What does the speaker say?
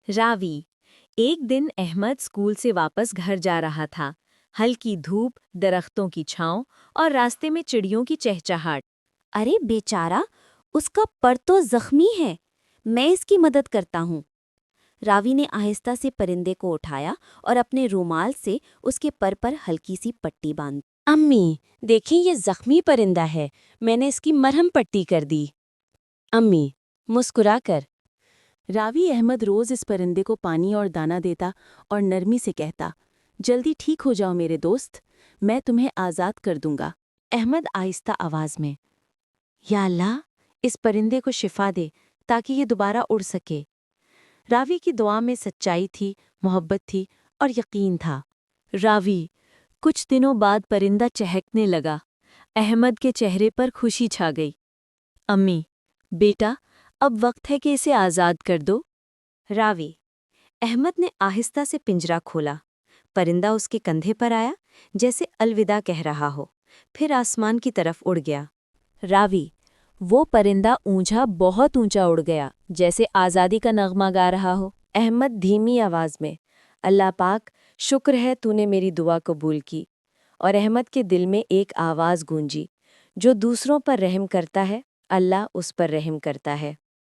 रावी। एक दिन अहमद स्कूल से वापस घर जा रहा था। हल्की धूप, दरख्तों की छांव और रास्ते में चिड़ियों की चहचहाट। अरे बेचारा, उसका पर तो जख्मी है। मैं इसकी मदद करता हूँ। रावी ने आहिस्ता से परिंदे को उठाया और अपने रुमाल से उसके पर हल्की सी पट्टी बांधी। अम्मी, देखें ये जख्मी परिंदा है, मैंने इसकी मरहम पट्टी कर दी। अम्मी, मुस्कुराकर। रावी अहमद रोज इस परिंदे को पानी और दाना देता और नरमी से कहता, जल्दी ठीक हो जाओ मेरे दोस्त, मैं तुम्हें आज़ाद कर दूंगा। अहमद आहिस्ता आवाज में, या अल्लाह, इस परिंदे को शिफा दे ताकि ये दोबारा उड़ सके। रावी की दुआ में सच्चाई थी, मोहब्बत थी और यकीन था। रावी। कुछ दिनों बाद परिंदा चहकने लगा। अहमद के चेहरे पर खुशी छा गई। अम्मी, बेटा, अब वक्त है कि इसे आज़ाद कर दो। रावी। अहमद ने आहिस्ता से पिंजरा खोला। परिंदा उसके कंधे पर आया, जैसे अलविदा कह रहा हो, फिर आसमान की तरफ उड़ गया। रावी। वो परिंदा ऊंचा, बहुत ऊंचा उड़ गया, जैसे आज़ादी का नगमा गा रहा हो। अहमद धीमी आवाज में, अल्लाह पाक, शुक्र है तूने मेरी दुआ कबूल की। और अहमद के दिल में एक आवाज़ गूंजी, जो दूसरों पर रहम करता है, अल्लाह उस पर रहम करता है।